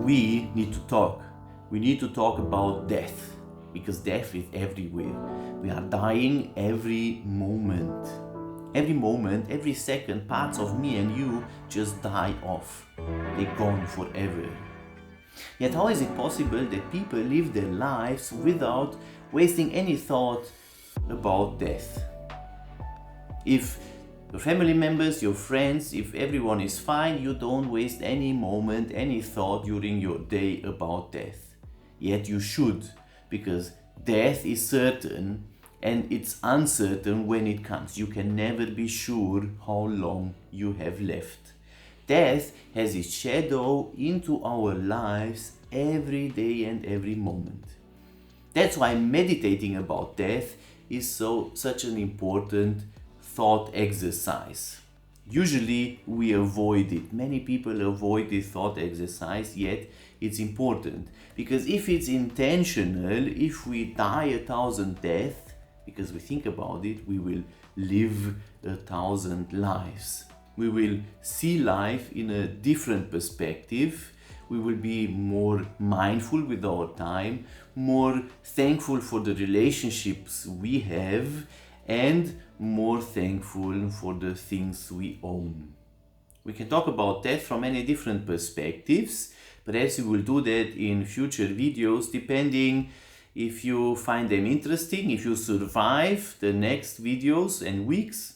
we need to talk. We need to talk about death, because death is everywhere. We are dying every moment. Every moment, every second, parts of me and you just die off. They're gone forever. Yet how is it possible that people live their lives without wasting any thought about death? If your family members, your friends, if everyone is fine, you don't waste any moment, any thought during your day about death. Yet you should, because death is certain and it's uncertain when it comes. You can never be sure how long you have left. Death has its shadow into our lives every day and every moment. That's why meditating about death is such an important thought exercise. Usually we avoid it. Many people avoid this thought exercise, yet it's important. Because if it's intentional, if we die 1,000 deaths, because we think about it, we will live 1,000 lives. We will see life in a different perspective. We will be more mindful with our time, more thankful for the relationships we have, and more thankful for the things we own. We can talk about death from many different perspectives. Perhaps we will do that in future videos, depending if you find them interesting, if you survive the next videos and weeks.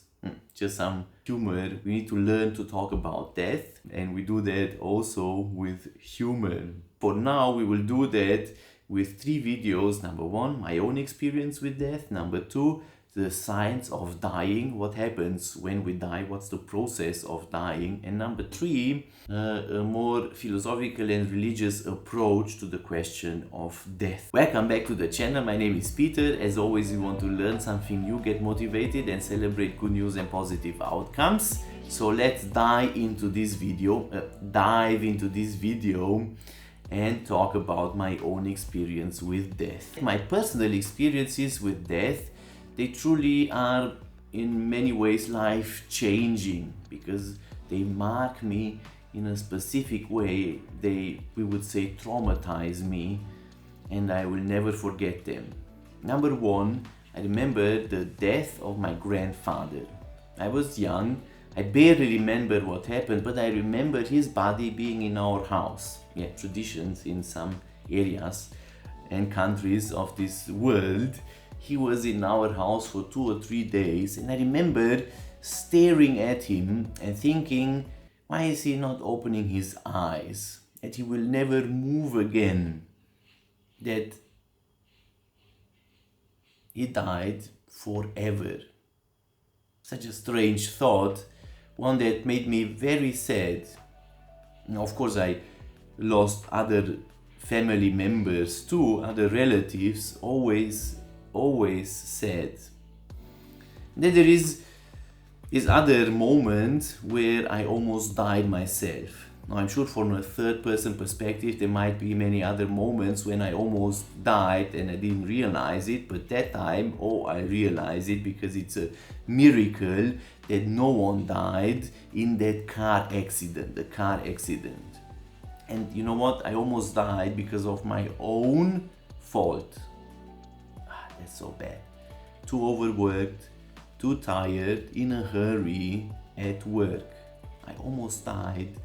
Just some humor. We need to learn to talk about death, and we do that also with humor. For now, we will do that with 3 videos. Number 1, my own experience with death. Number 2, the science of dying, what happens when we die, what's the process of dying. And number 3, a more philosophical and religious approach to the question of death. Welcome back to the channel. My name is Peter. As always, we want to learn something new, get motivated, and celebrate good news and positive outcomes. So let's dive into this video and talk about my own experience with death. My personal experiences with death, they truly are in many ways life-changing, because they mark me in a specific way. We would say, traumatize me, and I will never forget them. Number 1, I remember the death of my grandfather. I was young, I barely remember what happened, but I remember his body being in our house. Yeah, traditions in some areas and countries of this world. He was in our house for 2 or 3 days, and I remember staring at him and thinking, why is he not opening his eyes? That he will never move again. That he died forever. Such a strange thought, one that made me very sad. Now, of course, I lost other family members too, other relatives, always sad. Then there is this other moment where I almost died myself. Now, I'm sure from a third-person perspective there might be many other moments when I almost died and I didn't realize it, but that time, I realized it, because it's a miracle that no one died in that car accident, the car accident. And you know what? I almost died because of my own fault. That's so bad. Too overworked, too tired, in a hurry at work. I almost died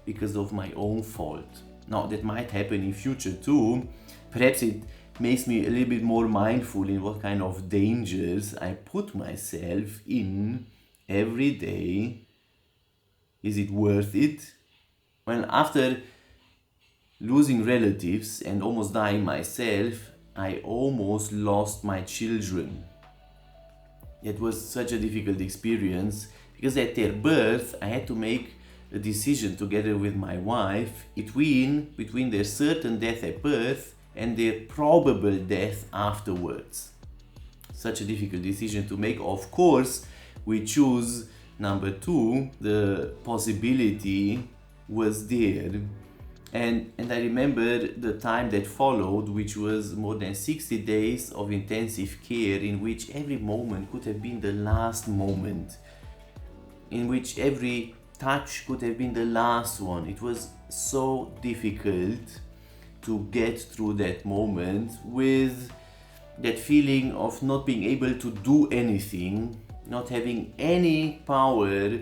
because of my own fault. Now, that might happen in future too. Perhaps it makes me a little bit more mindful in what kind of dangers I put myself in every day. Is it worth it? Well, after losing relatives and almost dying myself, I almost lost my children. It was such a difficult experience, because at their birth I had to make a decision together with my wife between their certain death at birth and their probable death afterwards. Such a difficult decision to make. Of course, we choose number 2. The possibility was there. And I remember the time that followed, which was more than 60 days of intensive care, in which every moment could have been the last moment, in which every touch could have been the last one. It was so difficult to get through that moment with that feeling of not being able to do anything, not having any power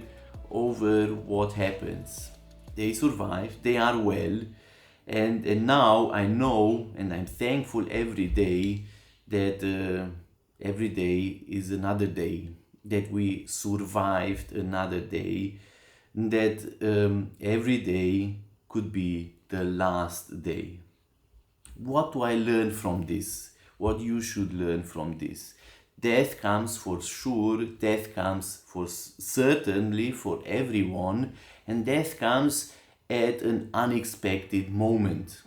over what happens. They survive, they are well, and now I know and I'm thankful every day that every day is another day, that we survived another day, that every day could be the last day. What do I learn from this? What you should learn from this? Death comes for sure, death comes for certainly for everyone, and death comes at an unexpected moment.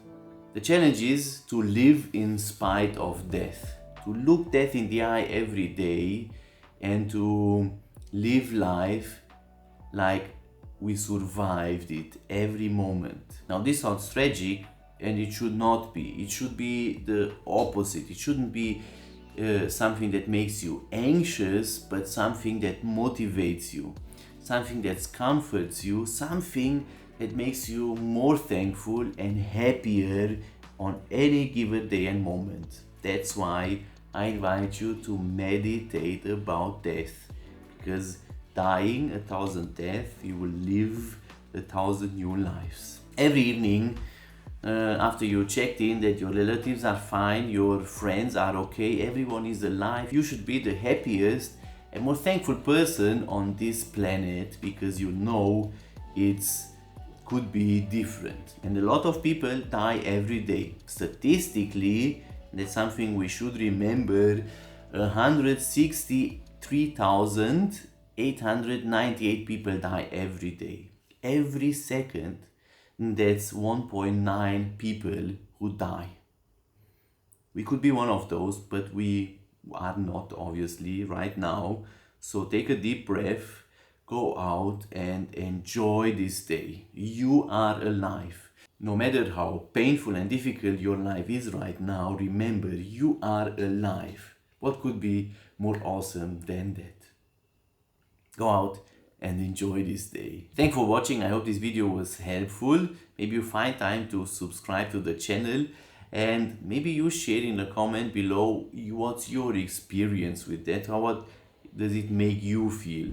The challenge is to live in spite of death, to look death in the eye every day and to live life like we survived it every moment. Now this sounds tragic, and it should not be. It should be the opposite. It shouldn't be something that makes you anxious, but something that motivates you, something that comforts you, something that makes you more thankful and happier on any given day and moment. That's why I invite you to meditate about death, because dying 1,000 deaths, you will live 1,000 new lives. Every evening, after you checked in that your relatives are fine, your friends are okay, everyone is alive, you should be the happiest and more thankful person on this planet, because you know it's could be different. And a lot of people die every day. Statistically, that's something we should remember, 163,898 people die every day. Every second, that's 1.9 people who die. We could be one of those, but we are not, obviously, right now. So take a deep breath, go out and enjoy this day. You are alive. No matter how painful and difficult your life is right now, remember, you are alive. What could be more awesome than that? Go out and enjoy this day. Thanks for watching. I hope this video was helpful. Maybe you find time to subscribe to the channel, and maybe you share in the comment below what's your experience with that. What does it make you feel?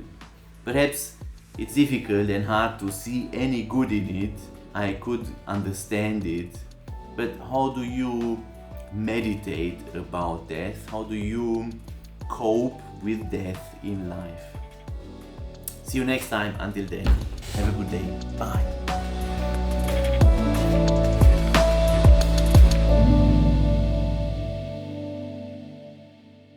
Perhaps it's difficult and hard to see any good in it. I could understand it, but how do you meditate about death? How do you cope with death in life? See you next time. Until then, have a good day. Bye.